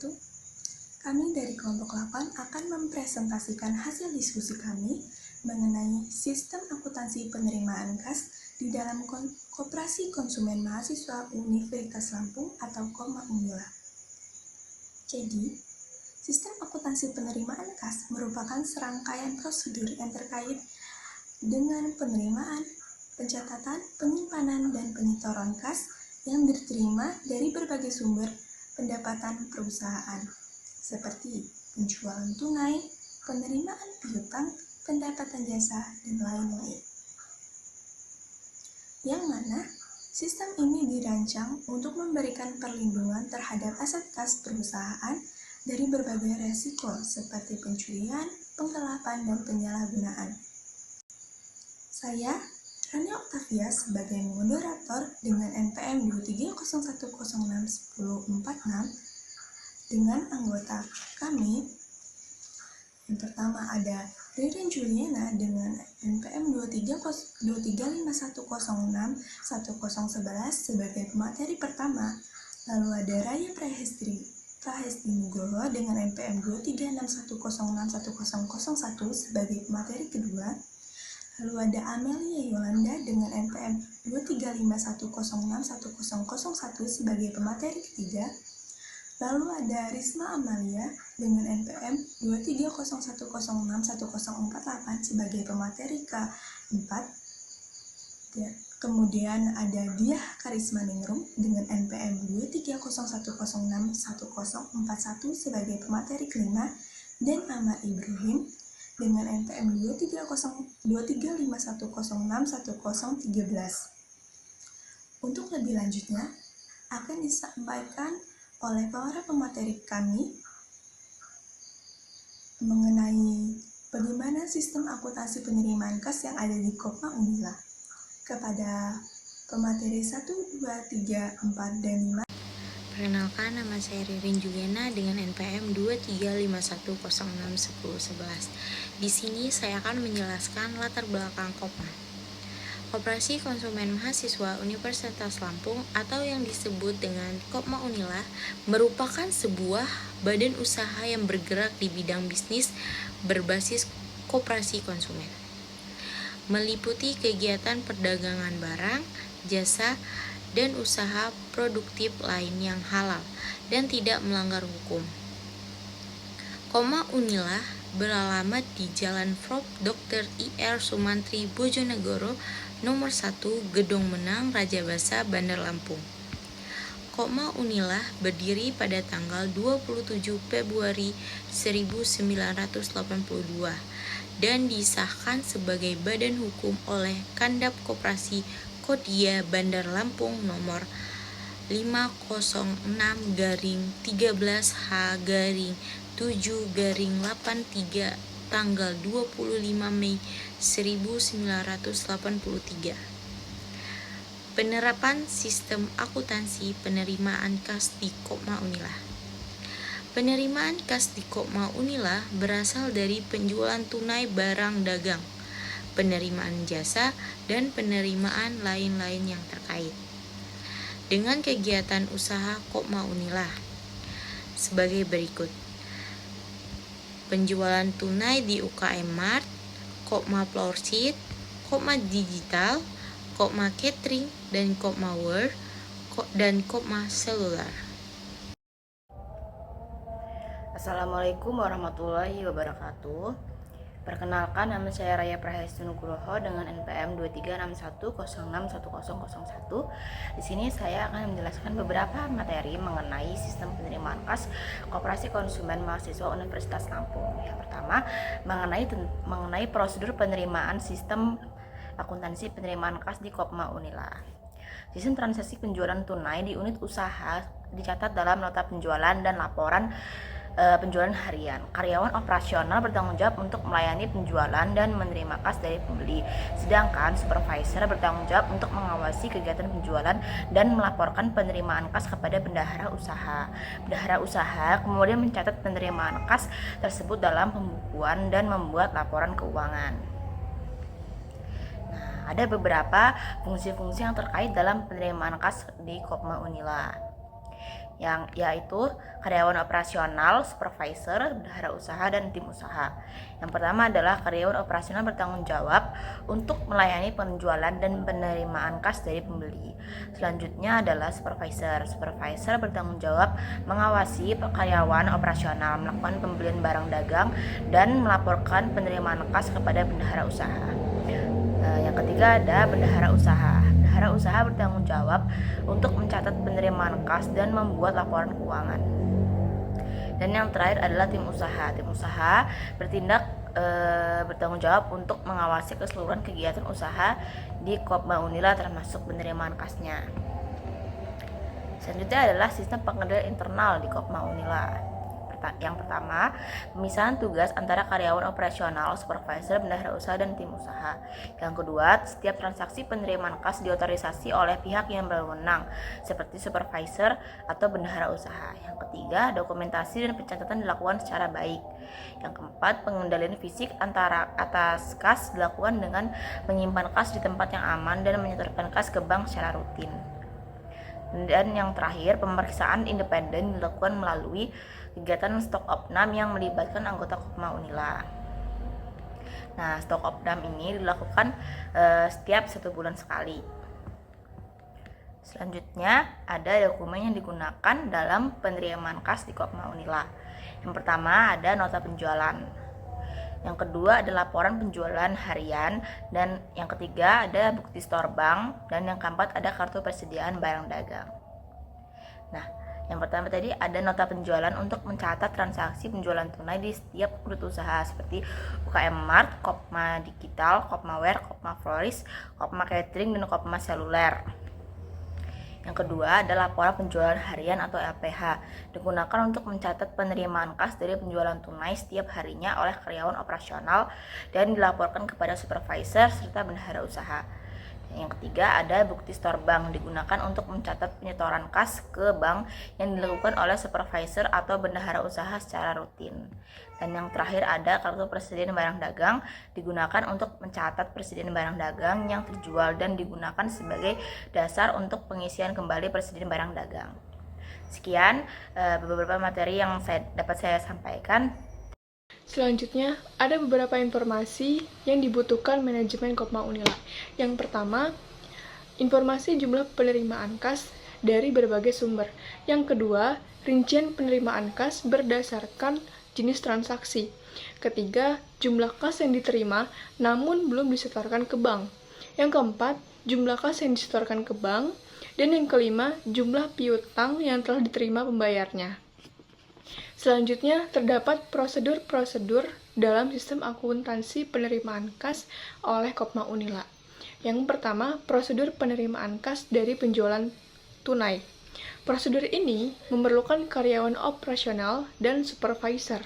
wabarakatuh. Kami dari kelompok 8 akan mempresentasikan hasil diskusi kami mengenai sistem akuntansi penerimaan kas di dalam Koperasi Konsumen Mahasiswa Universitas Lampung atau KOMA Unila. Jadi, sistem akuntansi penerimaan kas merupakan serangkaian prosedur yang terkait dengan penerimaan, pencatatan, penyimpanan, dan penyetoran kas yang diterima dari berbagai sumber pendapatan perusahaan, seperti penjualan tunai, penerimaan piutang, pendapatan jasa, dan lain-lain. Yang mana sistem ini dirancang untuk memberikan perlindungan terhadap aset kas perusahaan dari berbagai resiko seperti pencurian, penggelapan, dan penyalahgunaan. Saya, Rania Octavia, sebagai moderator dengan NPM 230106046 dengan anggota kami. Yang pertama ada Ririn Juliana dengan NPM 235106111 sebagai pemateri pertama. Lalu ada Raya Prahesti Nugroho dengan NPM 236106101 sebagai pemateri kedua. Lalu ada Amelia Yolanda dengan NPM 235106101 sebagai pemateri ketiga. Lalu ada Risma Amalia dengan NPM 230106148 sebagai pemateri keempat. Kemudian ada Diah Karisma Ningrum dengan NPM 230106141 sebagai pemateri kelima, dan Ahmad Ibrahim dengan NPM 235106113. Untuk lebih lanjutnya akan disampaikan oleh para pemateri kami mengenai bagaimana sistem akuntansi penerimaan kas yang ada di KOMA Unila. Kepada pemateri 1, 2, 3, 4, dan 5. Perkenalkan, nama saya Ririn Juliana dengan NPM 235106111. Di sini saya akan menjelaskan latar belakang KOMA. Koperasi Konsumen Mahasiswa Universitas Lampung atau yang disebut dengan KOMA Unila merupakan sebuah badan usaha yang bergerak di bidang bisnis berbasis koperasi konsumen. Meliputi kegiatan perdagangan barang, jasa, dan usaha produktif lain yang halal dan tidak melanggar hukum. KOMA Unila beralamat di Jalan Prof. Dr. I.R. Sumantri Bojonegoro nomor 1 Gedung Menang Rajabasa Bandar Lampung. KOMA Unila berdiri pada tanggal 27 Februari 1982 dan disahkan sebagai badan hukum oleh Kandap Koperasi Kodia Bandar Lampung nomor 506-13H-7-83 tanggal 25 Mei 1983. Penerapan sistem akuntansi penerimaan kas di KOMA Unila. Penerimaan kas di KOMA Unila berasal dari penjualan tunai barang dagang, penerimaan jasa, dan penerimaan lain-lain yang terkait dengan kegiatan usaha KOMA Unila sebagai berikut: penjualan tunai di UKM Mart, KOMA Floor Sheet, KOMA Digital, KOMA Catering, dan KOMA World, dan KOMA Selular. Assalamualaikum warahmatullahi wabarakatuh. Perkenalkan, nama saya Raya Prahesti Nugroho dengan NPM 236106101. Di sini saya akan menjelaskan beberapa materi mengenai sistem penerimaan kas Koperasi Konsumen Mahasiswa Universitas Lampung. Yang pertama, mengenai prosedur penerimaan sistem akuntansi penerimaan kas di KOMA Unila. Sistem transaksi penjualan tunai di unit usaha dicatat dalam nota penjualan dan laporan penjualan harian. Karyawan operasional bertanggung jawab untuk melayani penjualan dan menerima kas dari pembeli, sedangkan supervisor bertanggung jawab untuk mengawasi kegiatan penjualan dan melaporkan penerimaan kas kepada bendahara usaha. Bendahara usaha kemudian mencatat penerimaan kas tersebut dalam pembukuan dan membuat laporan keuangan. Ada beberapa fungsi-fungsi yang terkait dalam penerimaan kas di KOMA Unila. yaitu karyawan operasional, supervisor, bendahara usaha, dan tim usaha. Yang pertama adalah karyawan operasional bertanggung jawab untuk melayani penjualan dan penerimaan kas dari pembeli. Selanjutnya adalah supervisor. Supervisor bertanggung jawab mengawasi karyawan operasional, melakukan pembelian barang dagang, dan melaporkan penerimaan kas kepada bendahara usaha. Yang ketiga ada bendahara usaha. Bendahara usaha bertanggung jawab untuk mencatat penerimaan kas dan membuat laporan keuangan. Dan yang terakhir adalah tim usaha. Tim usaha bertanggung jawab untuk mengawasi keseluruhan kegiatan usaha di Kopma Unila termasuk penerimaan kasnya. Selanjutnya adalah sistem pengendalian internal di Kopma Unila. Yang pertama, pemisahan tugas antara karyawan operasional, supervisor, bendahara usaha, dan tim usaha. Yang kedua, setiap transaksi penerimaan kas diotorisasi oleh pihak yang berwenang, seperti supervisor atau bendahara usaha. Yang ketiga, dokumentasi dan pencatatan dilakukan secara baik. Yang keempat, pengendalian fisik atas kas dilakukan dengan menyimpan kas di tempat yang aman dan menyetorkan kas ke bank secara rutin. Dan yang terakhir, pemeriksaan independen dilakukan melalui kegiatan stok opnam yang melibatkan anggota Kopma Unila. Nah, stok opnam ini dilakukan setiap 1 bulan sekali. Selanjutnya, ada dokumen yang digunakan dalam penerimaan kas di Kopma Unila. Yang pertama ada nota penjualan. Yang kedua ada laporan penjualan harian, dan yang ketiga ada bukti store bank, dan yang keempat ada kartu persediaan barang dagang. Nah, yang pertama tadi ada nota penjualan untuk mencatat transaksi penjualan tunai di setiap unit usaha seperti UKM Mart, Kopma Digital, Kopma Wear, Kopma Florist, Kopma Catering, dan Kopma Seluler. Yang kedua adalah laporan penjualan harian atau LPH, digunakan untuk mencatat penerimaan kas dari penjualan tunai setiap harinya oleh karyawan operasional dan dilaporkan kepada supervisor serta bendahara usaha. Yang ketiga ada bukti store bank, digunakan untuk mencatat penyetoran kas ke bank yang dilakukan oleh supervisor atau bendahara usaha secara rutin. Dan yang terakhir ada kartu persediaan barang dagang, digunakan untuk mencatat persediaan barang dagang yang terjual dan digunakan sebagai dasar untuk pengisian kembali persediaan barang dagang. Sekian beberapa materi yang dapat saya sampaikan. Selanjutnya, ada beberapa informasi yang dibutuhkan manajemen Kopma Unila. Yang pertama, informasi jumlah penerimaan kas dari berbagai sumber. Yang kedua, rincian penerimaan kas berdasarkan jenis transaksi. Ketiga, jumlah kas yang diterima namun belum disetorkan ke bank. Yang keempat, jumlah kas yang disetorkan ke bank. Dan yang kelima, jumlah piutang yang telah diterima pembayarnya. Selanjutnya, terdapat prosedur-prosedur dalam sistem akuntansi penerimaan kas oleh Kopma Unila. Yang pertama, prosedur penerimaan kas dari penjualan tunai. Prosedur ini memerlukan karyawan operasional dan supervisor,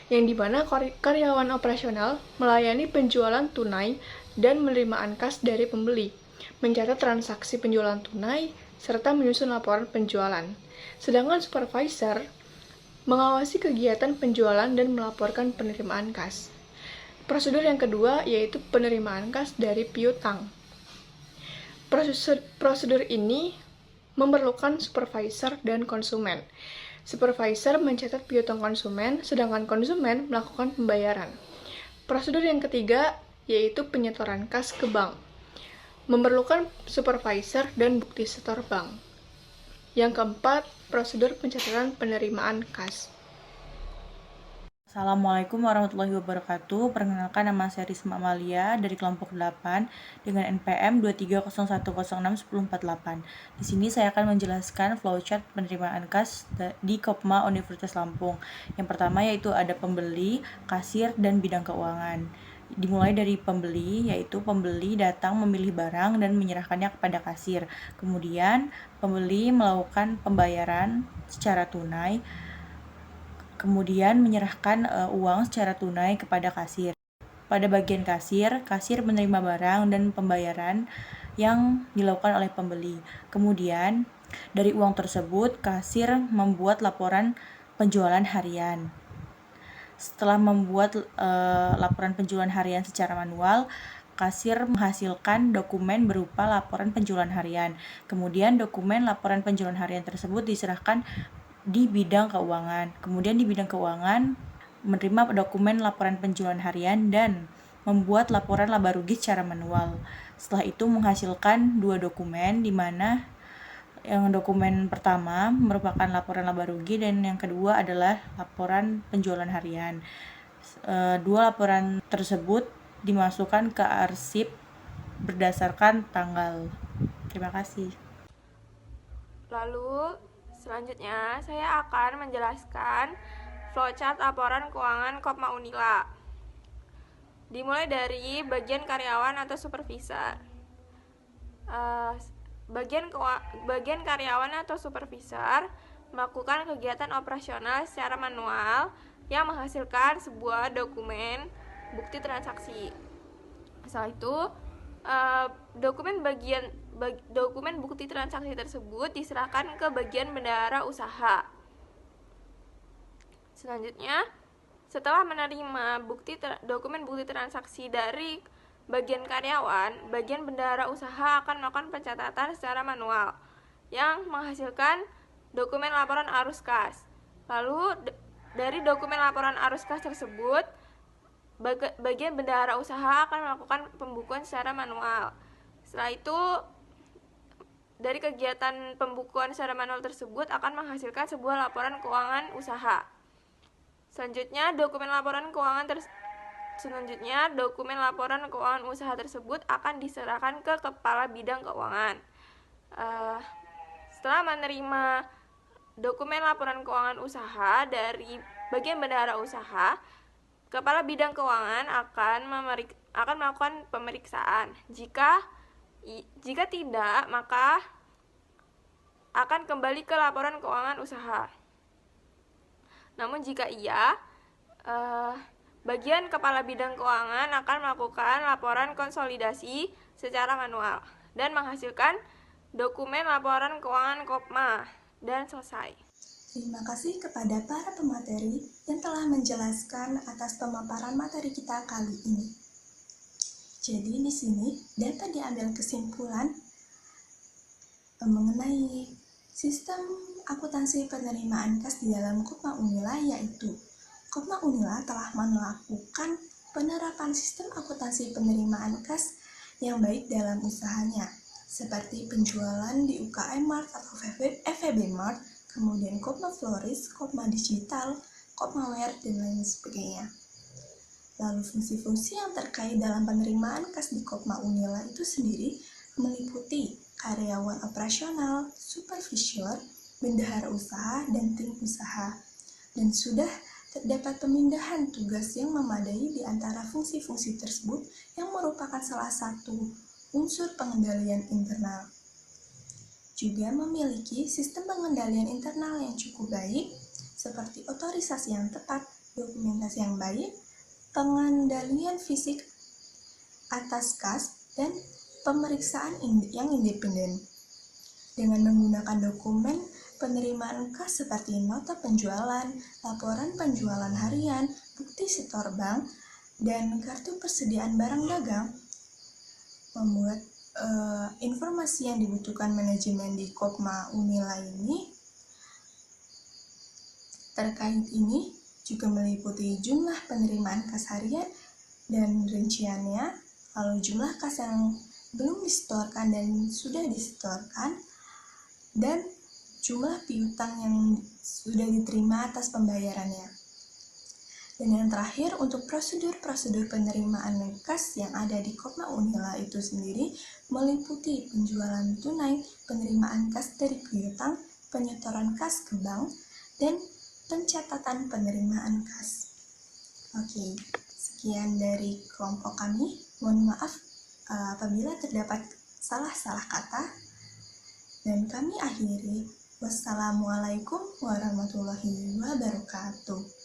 yang dimana karyawan operasional melayani penjualan tunai dan penerimaan kas dari pembeli, mencatat transaksi penjualan tunai, serta menyusun laporan penjualan. Sedangkan supervisor mengawasi kegiatan penjualan dan melaporkan penerimaan kas. Prosedur yang kedua yaitu penerimaan kas dari piutang. Prosedur ini memerlukan supervisor dan konsumen. Supervisor mencatat piutang konsumen, sedangkan konsumen melakukan pembayaran. Prosedur yang ketiga yaitu penyetoran kas ke bank. Memerlukan supervisor dan bukti setor bank. Yang keempat, prosedur pencatatan penerimaan kas. Assalamualaikum warahmatullahi wabarakatuh. Perkenalkan, nama saya Risma Amalia dari kelompok 8 dengan NPM 230106148. Di sini saya akan menjelaskan flowchart penerimaan kas di Kopma Universitas Lampung. Yang pertama yaitu ada pembeli, kasir, dan bidang keuangan. Dimulai dari pembeli, yaitu pembeli datang memilih barang dan menyerahkannya kepada kasir. Kemudian pembeli melakukan pembayaran secara tunai, kemudian menyerahkan uang secara tunai kepada kasir. Pada bagian kasir, kasir menerima barang dan pembayaran yang dilakukan oleh pembeli. Kemudian, dari uang tersebut, kasir membuat laporan penjualan harian. Setelah membuat laporan penjualan harian secara manual, kasir menghasilkan dokumen berupa laporan penjualan harian. Kemudian dokumen laporan penjualan harian tersebut diserahkan di bidang keuangan. Kemudian di bidang keuangan menerima dokumen laporan penjualan harian dan membuat laporan laba rugi secara manual. Setelah itu menghasilkan 2 dokumen, di mana yang dokumen pertama merupakan laporan laba rugi dan yang kedua adalah laporan penjualan harian. 2 laporan tersebut dimasukkan ke arsip berdasarkan tanggal. Terima kasih. Lalu selanjutnya saya akan menjelaskan flowchart laporan keuangan Kopma Unila. Dimulai dari bagian karyawan atau supervisor. Bagian karyawan atau supervisor melakukan kegiatan operasional secara manual yang menghasilkan sebuah dokumen bukti transaksi. Setelah itu, dokumen bukti transaksi tersebut diserahkan ke bagian bendahara usaha. Selanjutnya, setelah menerima dokumen bukti transaksi dari bagian karyawan, bagian bendahara usaha akan melakukan pencatatan secara manual yang menghasilkan dokumen laporan arus kas. Lalu dari dokumen laporan arus kas tersebut, bagian bendahara usaha akan melakukan pembukuan secara manual. Setelah itu, dari kegiatan pembukuan secara manual tersebut akan menghasilkan sebuah laporan keuangan usaha. Selanjutnya, dokumen laporan keuangan usaha tersebut akan diserahkan ke kepala bidang keuangan. Setelah menerima dokumen laporan keuangan usaha dari bagian bendahara usaha, kepala bidang keuangan akan melakukan pemeriksaan. Jika tidak, maka akan kembali ke laporan keuangan usaha. Namun jika iya, bagian kepala bidang keuangan akan melakukan laporan konsolidasi secara manual dan menghasilkan dokumen laporan keuangan Kopma dan selesai. Terima kasih kepada para pemateri yang telah menjelaskan atas pemaparan materi kita kali ini. Jadi di sini dapat diambil kesimpulan mengenai sistem akuntansi penerimaan kas di dalam Kopma Unila, yaitu Kopma Unila telah melakukan penerapan sistem akuntansi penerimaan kas yang baik dalam usahanya, seperti penjualan di UKM Mart atau FEB Mart, kemudian Kopma Florist, Kopma Digital, Kopma Wear, dan lain sebagainya. Lalu fungsi-fungsi yang terkait dalam penerimaan kas di Kopma Unila itu sendiri meliputi karyawan operasional, supervisor, bendahara usaha, dan tim usaha. Dan sudah terdapat pemindahan tugas yang memadai di antara fungsi-fungsi tersebut yang merupakan salah satu unsur pengendalian internal. Juga memiliki sistem pengendalian internal yang cukup baik, seperti otorisasi yang tepat, dokumentasi yang baik, pengendalian fisik atas kas, dan pemeriksaan yang independen. Dengan menggunakan dokumen penerimaan kas seperti nota penjualan, laporan penjualan harian, bukti setor bank, dan kartu persediaan barang dagang, membuat informasi yang dibutuhkan manajemen di Kopma Unila ini terkait ini juga meliputi jumlah penerimaan kas harian dan rinciannya, lalu jumlah kas yang belum disetorkan dan sudah disetorkan, dan jumlah piutang yang sudah diterima atas pembayarannya. Dan yang terakhir, untuk prosedur-prosedur penerimaan kas yang ada di Kopma Unila itu sendiri meliputi penjualan tunai, penerimaan kas dari piutang, penyetoran kas ke bank, dan pencatatan penerimaan kas. Oke, sekian dari kelompok kami. Mohon maaf apabila terdapat salah-salah kata. Dan kami akhiri. Wassalamualaikum warahmatullahi wabarakatuh.